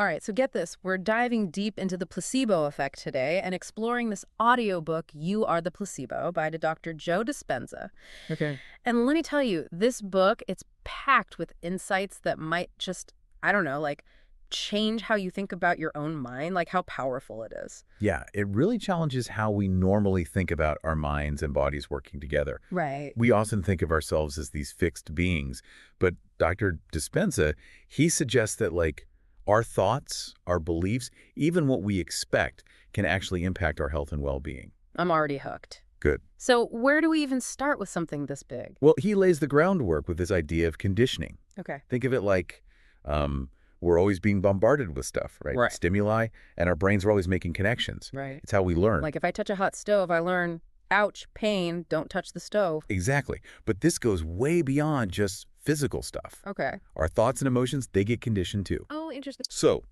All right, so get this. We're diving deep into the placebo effect today and exploring this audiobook, You Are the Placebo, by Dr. Joe Dispenza. Okay. And let me tell you, this book, it's packed with insights that might just, I don't know, like change how you think about your own mind, like how powerful it is. Yeah, it really challenges how we normally think about our minds and bodies working together. Right. We often think of ourselves as these fixed beings, but Dr. Dispenza, he suggests that our thoughts, our beliefs, even what we expect can actually impact our health and well-being. I'm already hooked. Good. So where do we even start with something this big? Well, he lays the groundwork with this idea of conditioning. Okay. Think of it like we're always being bombarded with stuff, right? Right. Stimuli, and our brains are always making connections. Right. It's how we learn. Like if I touch a hot stove, I learn, ouch, pain, don't touch the stove. Exactly. But this goes way beyond just physical stuff. Okay. Our thoughts and emotions, they get conditioned too. Oh, interesting. So,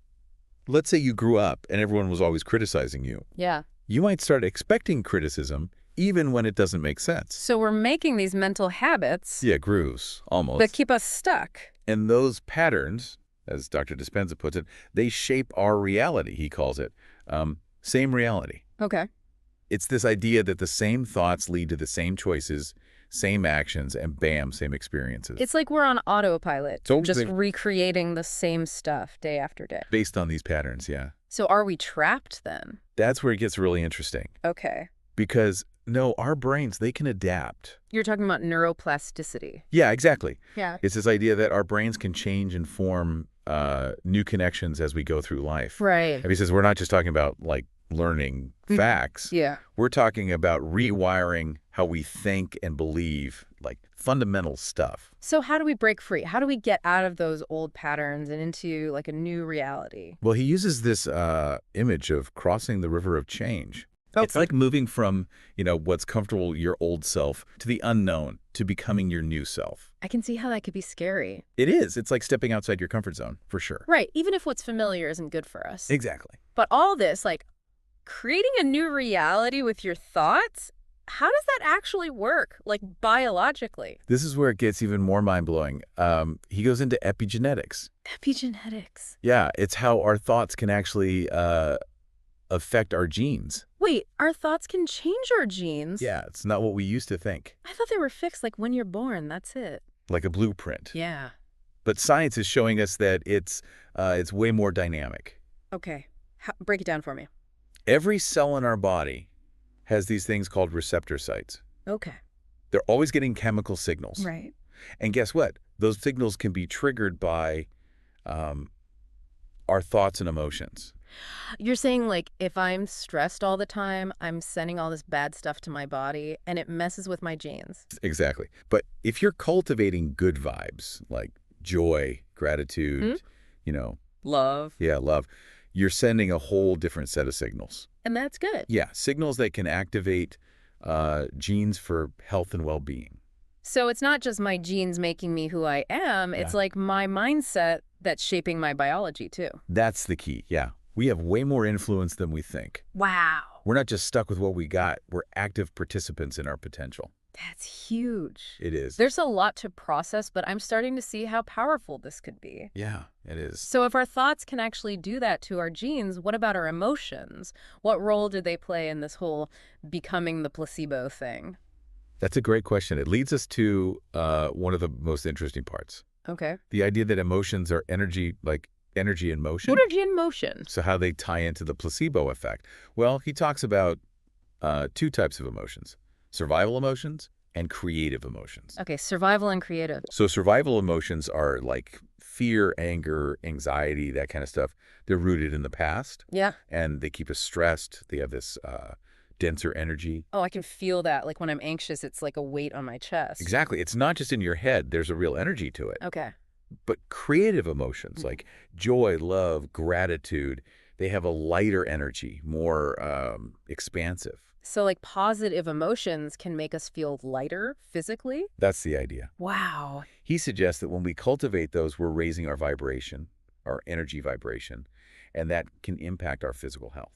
let's say you grew up and everyone was always criticizing you. Yeah. You might start expecting criticism even when it doesn't make sense. So we're making these mental habits Yeah, grooves, almost. that keep us stuck. And those patterns, as Dr. Dispenza puts it, they shape our reality, he calls it. Same reality. Okay. It's this idea that the same thoughts lead to the same choices, same actions, and bam, same experiences. It's like we're on autopilot, So just they- recreating the same stuff day after day. Based on these patterns, yeah. So are we trapped then? That's where it gets really interesting. Okay. Because, no, our brains, they can adapt. You're talking about neuroplasticity. Yeah, exactly. Yeah. It's this idea that our brains can change and form new connections as we go through life. Right. And he says we're not just talking about, learning facts. Yeah. We're talking about rewiring how we think and believe, fundamental stuff. So how do we break free? How do we get out of those old patterns and into a new reality? Well, he uses this image of crossing the river of change. Okay. It's like moving from, what's comfortable, your old self, to the unknown, to becoming your new self. I can see how that could be scary. It is. It's like stepping outside your comfort zone, for sure. Right. Even if what's familiar isn't good for us. Exactly. But all this, creating a new reality with your thoughts, how does that actually work, biologically? This is where it gets even more mind-blowing. He goes into epigenetics. Epigenetics. Yeah, it's how our thoughts can actually affect our genes. Wait, our thoughts can change our genes? Yeah, it's not what we used to think. I thought they were fixed, when you're born, that's it. Like a blueprint. Yeah. But science is showing us that it's way more dynamic. Okay. Break it down for me. Every cell in our body has these things called receptor sites. Okay. They're always getting chemical signals. Right. And guess what? Those signals can be triggered by our thoughts and emotions. You're saying, if I'm stressed all the time, I'm sending all this bad stuff to my body, and it messes with my genes. Exactly. But if you're cultivating good vibes, like joy, gratitude, Love. yeah, love, you're sending a whole different set of signals. And that's good. Yeah, signals that can activate genes for health and well-being. So it's not just my genes making me who I am, it's my mindset that's shaping my biology, too. That's the key, yeah. We have way more influence than we think. Wow. We're not just stuck with what we got. We're active participants in our potential. That's huge. It is. There's a lot to process, but I'm starting to see how powerful this could be. Yeah, it is. So if our thoughts can actually do that to our genes, what about our emotions? What role do they play in this whole becoming the placebo thing? That's a great question. It leads us to one of the most interesting parts. Okay. The idea that emotions are energy, energy in motion. Energy in motion. So how they tie into the placebo effect. Well, he talks about two types of emotions: survival emotions and creative emotions. Okay, survival and creative. So survival emotions are like fear, anger, anxiety, that kind of stuff. They're rooted in the past. Yeah. And they keep us stressed. They have this denser energy. Oh, I can feel that. When I'm anxious, it's like a weight on my chest. Exactly. It's not just in your head. There's a real energy to it. Okay. But creative emotions like joy, love, gratitude, they have a lighter energy, more expansive. So positive emotions can make us feel lighter physically? That's the idea. Wow. He suggests that when we cultivate those, we're raising our vibration, our energy vibration, and that can impact our physical health.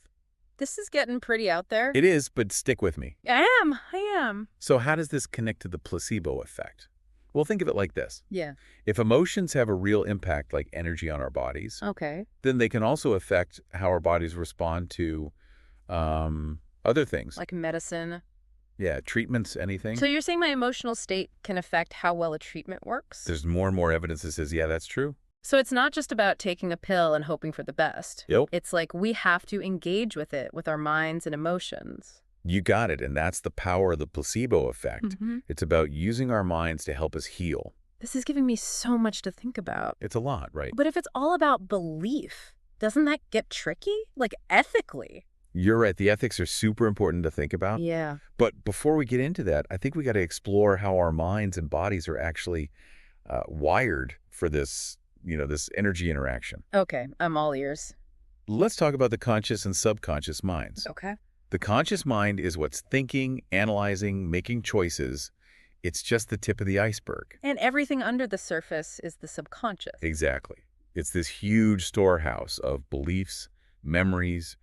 This is getting pretty out there. It is, but stick with me. I am. So how does this connect to the placebo effect? Well, think of it like this. Yeah. If emotions have a real impact like energy on our bodies, Okay. then they can also affect how our bodies respond to other things. Like medicine. Yeah, treatments, So anything. you're saying my emotional state can affect how well a treatment works? There's more and more evidence that says, yeah, that's true. So it's not just about taking a pill and hoping for the best. Yep. It's like we have to engage with it with our minds and emotions. You got it, and that's the power of the placebo effect. Hmm. It's about using our minds to help us heal. This is giving me so much to think about. It's a lot, right? But if it's all about belief, doesn't that get tricky? Like ethically? You're right. The ethics are super important to think about. Yeah. But before we get into that, I think we got to explore how our minds and bodies are actually wired for this, this energy interaction. Okay, I'm all ears. Let's talk about the conscious and subconscious minds. Okay. The conscious mind is what's thinking, analyzing, making choices. It's just the tip of the iceberg. And everything under the surface is the subconscious. Exactly. It's this huge storehouse of beliefs, memories,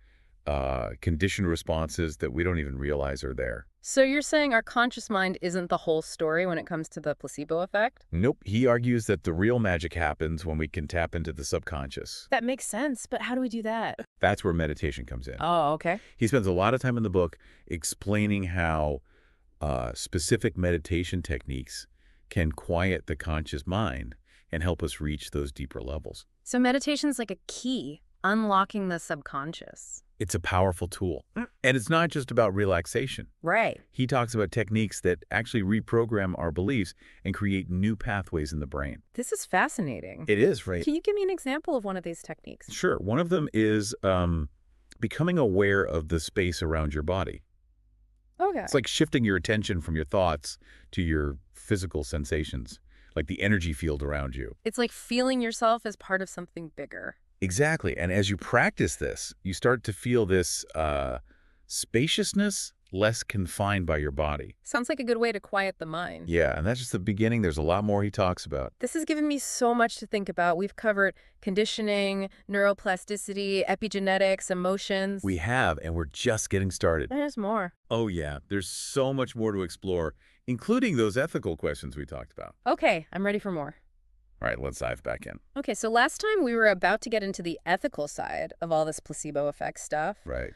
conditioned responses that we don't even realize are there. So you're saying our conscious mind isn't the whole story when it comes to the placebo effect? Nope. He argues that the real magic happens when we can tap into the subconscious. That makes sense, but how do we do that? That's where meditation comes in. Oh, okay. He spends a lot of time in the book explaining how specific meditation techniques can quiet the conscious mind and help us reach those deeper levels. So meditation's like a key, unlocking the subconscious. It's a powerful tool. And it's not just about relaxation. Right. He talks about techniques that actually reprogram our beliefs and create new pathways in the brain. This is fascinating. It is, right? Can you give me an example of one of these techniques? Sure. One of them is becoming aware of the space around your body. Okay. It's like shifting your attention from your thoughts to your physical sensations, like the energy field around you. It's like feeling yourself as part of something bigger. Exactly. And as you practice this, you start to feel this spaciousness, less confined by your body. Sounds like a good way to quiet the mind. Yeah, and that's just the beginning. There's a lot more he talks about. This has given me so much to think about. We've covered conditioning, neuroplasticity, epigenetics, emotions. We have, and we're just getting started. There's more. Oh, yeah. There's so much more to explore, including those ethical questions we talked about. Okay, I'm ready for more. All right, let's dive back in. Okay, so last time we were about to get into the ethical side of all this placebo effect stuff. Right.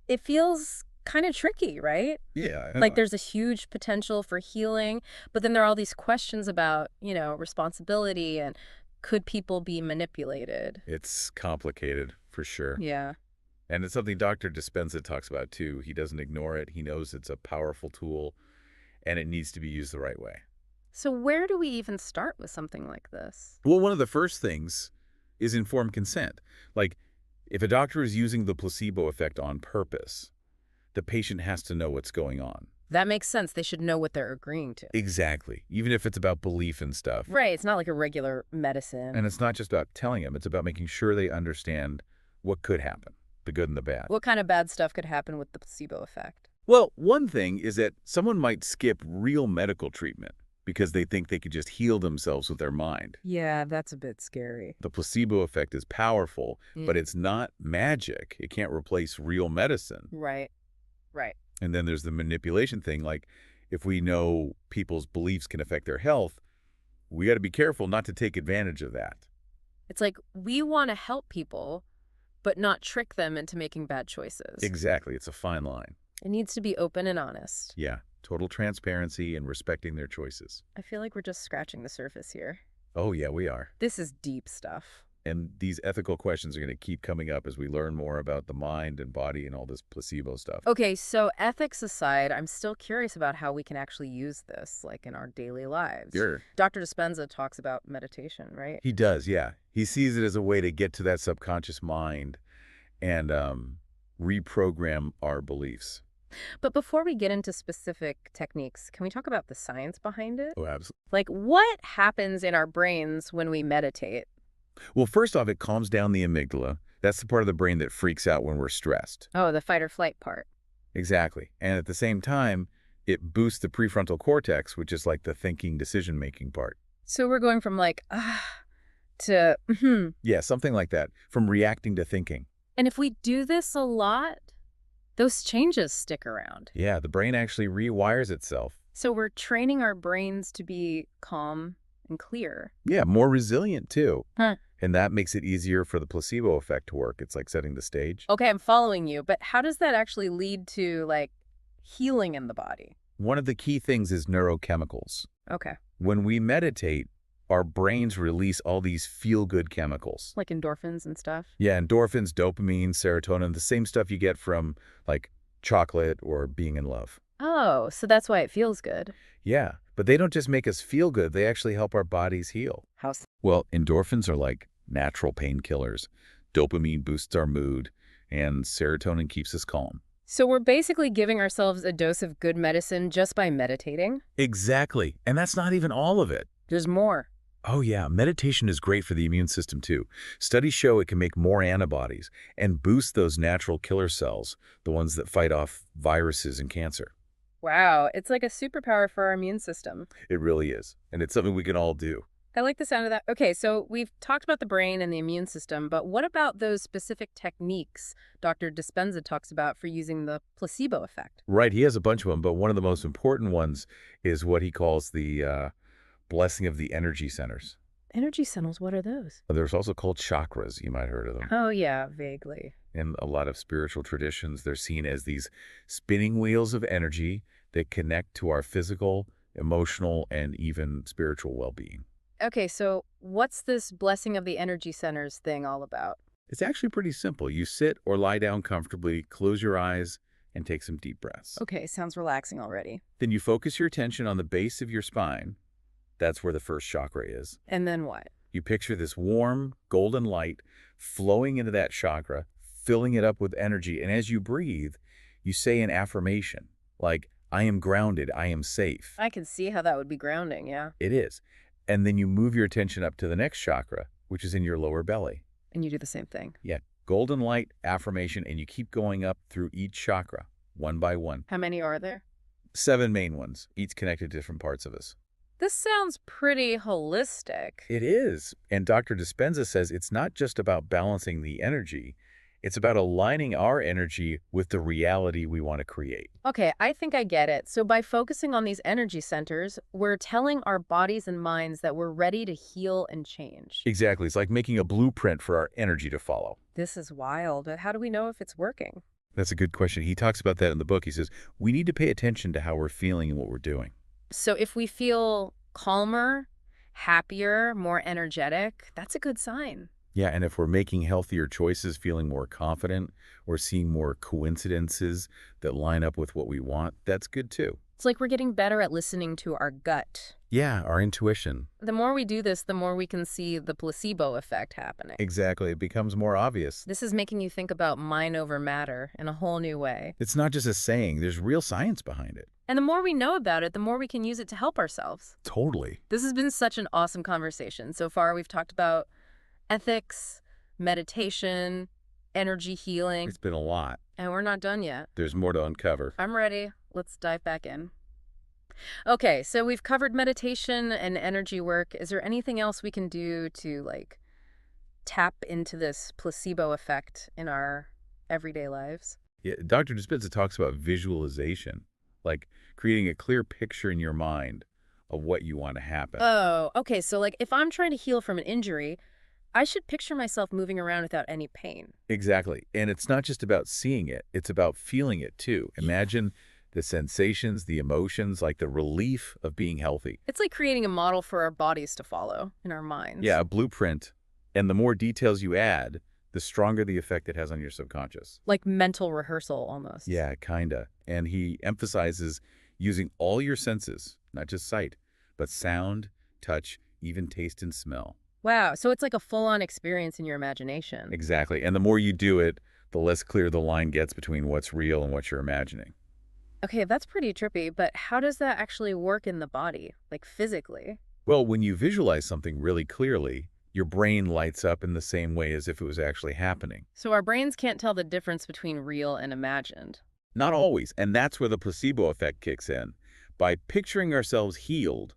It feels kind of tricky, right? Yeah. Like there's a huge potential for healing, but then there are all these questions about, responsibility and could people be manipulated? It's complicated, for sure. Yeah. And it's something Dr. Dispenza talks about, too. He doesn't ignore it. He knows it's a powerful tool, and it needs to be used the right way. So where do we even start with something like this? Well, one of the first things is informed consent. Like, if a doctor is using the placebo effect on purpose, the patient has to know what's going on. That makes sense. They should know what they're agreeing to. Exactly. Even if it's about belief and stuff. Right. It's not like a regular medicine. And it's not just about telling them. It's about making sure they understand what could happen, the good and the bad. What kind of bad stuff could happen with the placebo effect? Well, one thing is that someone might skip real medical treatment because they think they could just heal themselves with their mind. Yeah, that's a bit scary. The placebo effect is powerful, but it's not magic. It can't replace real medicine. Right. Right. And then there's the manipulation thing. Like, if we know people's beliefs can affect their health, we got to be careful not to take advantage of that. It's like we want to help people, but not trick them into making bad choices. Exactly. It's a fine line. It needs to be open and honest. Yeah. Total transparency and respecting their choices. I feel like we're just scratching the surface here. Oh, yeah, we are. This is deep stuff. And these ethical questions are going to keep coming up as we learn more about the mind and body and all this placebo stuff. Okay, so ethics aside, I'm still curious about how we can actually use this, like in our daily lives. Sure. Dr. Dispenza talks about meditation, right? He does, yeah. He sees it as a way to get to that subconscious mind and reprogram our beliefs. But before we get into specific techniques, can we talk about the science behind it? Oh, absolutely. Like, what happens in our brains when we meditate? Well, first off, it calms down the amygdala. That's the part of the brain that freaks out when we're stressed. Oh, the fight or flight part. Exactly. And at the same time, it boosts the prefrontal cortex, which is like the thinking, decision-making part. So we're going from like, to, Yeah, something like that. From reacting to thinking. And if we do this a lot, those changes stick around. Yeah, the brain actually rewires itself. So we're training our brains to be calm and clear. Yeah, more resilient too. Huh. And that makes it easier for the placebo effect to work. It's like setting the stage. Okay, I'm following you, but how does that actually lead to, like, healing in the body? One of the key things is neurochemicals. Okay. When we meditate, our brains release all these feel-good chemicals. Like endorphins and stuff? Yeah, endorphins, dopamine, serotonin, the same stuff you get from like chocolate or being in love. Oh, so that's why it feels good. Yeah, but they don't just make us feel good, they actually help our bodies heal. How? Well, endorphins are like natural painkillers. Dopamine boosts our mood, and serotonin keeps us calm. So we're basically giving ourselves a dose of good medicine just by meditating? Exactly, and that's not even all of it. There's more. Oh yeah, meditation is great for the immune system too. Studies show it can make more antibodies and boost those natural killer cells, the ones that fight off viruses and cancer. Wow, it's like a superpower for our immune system. It really is, and it's something we can all do. I like the sound of that. Okay, so we've talked about the brain and the immune system, but what about those specific techniques Dr. Dispenza talks about for using the placebo effect? Right, he has a bunch of them, but one of the most important ones is what he calls the blessing of the energy centers. Energy centers, what are those? There's also called chakras, you might have heard of them. Oh, yeah, vaguely. In a lot of spiritual traditions, they're seen as these spinning wheels of energy that connect to our physical, emotional, and even spiritual well-being. Okay, so what's this blessing of the energy centers thing all about? It's actually pretty simple. You sit or lie down comfortably, close your eyes, and take some deep breaths. Okay, sounds relaxing already. Then you focus your attention on the base of your spine. That's where the first chakra is. And then what? You picture this warm, golden light flowing into that chakra, filling it up with energy. And as you breathe, you say an affirmation like, I am grounded, I am safe. I can see how that would be grounding, yeah. It is. And then you move your attention up to the next chakra, which is in your lower belly. And you do the same thing. Yeah, golden light, affirmation, and you keep going up through each chakra, one by one. How many are there? 7 main ones, each connected to different parts of us. This sounds pretty holistic. It is. And Dr. Dispenza says it's not just about balancing the energy, it's about aligning our energy with the reality we want to create. Okay, I think I get it. So by focusing on these energy centers, we're telling our bodies and minds that we're ready to heal and change. Exactly. It's like making a blueprint for our energy to follow. This is wild, but how do we know if it's working? That's a good question. He talks about that in the book. He says, we need to pay attention to how we're feeling and what we're doing. So if we feel calmer, happier, more energetic, that's a good sign. Yeah, and if we're making healthier choices, feeling more confident, or seeing more coincidences that line up with what we want, that's good too. It's like we're getting better at listening to our gut. Yeah, our intuition. The more we do this, the more we can see the placebo effect happening. Exactly. It becomes more obvious. This is making you think about mind over matter in a whole new way. It's not just a saying. There's real science behind it. And the more we know about it, the more we can use it to help ourselves. Totally. This has been such an awesome conversation. So far, we've talked about ethics, meditation, energy healing. It's been a lot. And we're not done yet. There's more to uncover. I'm ready. Let's dive back in. Okay, so we've covered meditation and energy work. Is there anything else we can do to, like, tap into this placebo effect in our everyday lives? Yeah, Dr. Dispenza talks about visualization, like creating a clear picture in your mind of what you want to happen. Oh, okay. So, like, if I'm trying to heal from an injury, I should picture myself moving around without any pain. Exactly. And it's not just about seeing it. It's about feeling it, too. Imagine the sensations, the emotions, like the relief of being healthy. It's like creating a model for our bodies to follow in our minds. Yeah, a blueprint. And the more details you add, the stronger the effect it has on your subconscious. Like mental rehearsal, almost. Yeah, kinda. And he emphasizes using all your senses, not just sight, but sound, touch, even taste and smell. Wow. So it's like a full-on experience in your imagination. Exactly. And the more you do it, the less clear the line gets between what's real and what you're imagining. Okay, that's pretty trippy, but how does that actually work in the body, like physically? Well, when you visualize something really clearly, your brain lights up in the same way as if it was actually happening. So our brains can't tell the difference between real and imagined. Not always, and that's where the placebo effect kicks in. By picturing ourselves healed,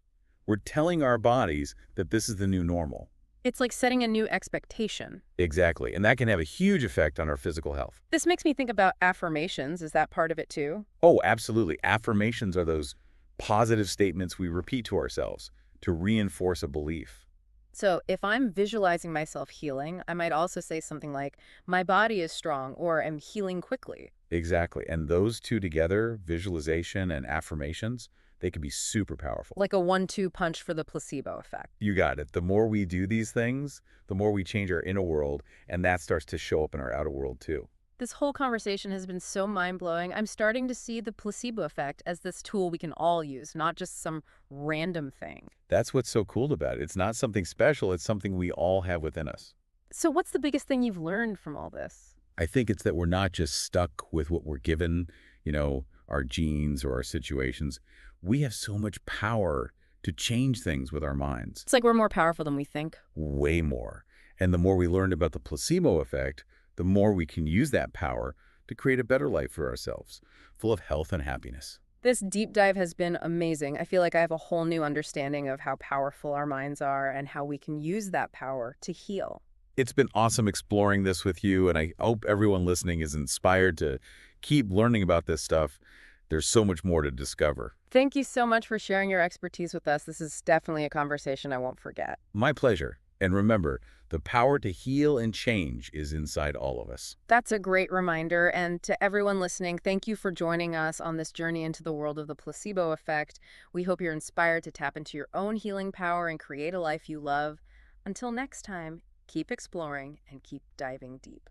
we're telling our bodies that this is the new normal. It's like setting a new expectation. Exactly, and that can have a huge effect on our physical health. This makes me think about affirmations. Is that part of it too? Oh, absolutely. Affirmations are those positive statements we repeat to ourselves to reinforce a belief. So if I'm visualizing myself healing, I might also say something like, my body is strong or I'm healing quickly. Exactly. And those two together, visualization and affirmations, they can be super powerful. Like a 1-2 punch for the placebo effect. You got it. The more we do these things, the more we change our inner world, and that starts to show up in our outer world too. This whole conversation has been so mind-blowing. I'm starting to see the placebo effect as this tool we can all use, not just some random thing. That's what's so cool about it. It's not something special, it's something we all have within us. So what's the biggest thing you've learned from all this? I think it's that we're not just stuck with what we're given, our genes or our situations. We have so much power to change things with our minds, It's like we're more powerful than we think. way more. And the more we learned about the placebo effect, the more we can use that power to create a better life for ourselves, full of health and happiness. This deep dive has been amazing. I feel like I have a whole new understanding of how powerful our minds are and how we can use that power to heal. It's been awesome exploring this with you, and I hope everyone listening is inspired to keep learning about this stuff. There's so much more to discover. Thank you so much for sharing your expertise with us. This is definitely a conversation I won't forget. My pleasure. And remember, the power to heal and change is inside all of us. That's a great reminder. And to everyone listening, thank you for joining us on this journey into the world of the placebo effect. We hope you're inspired to tap into your own healing power and create a life you love. Until next time, keep exploring and keep diving deep.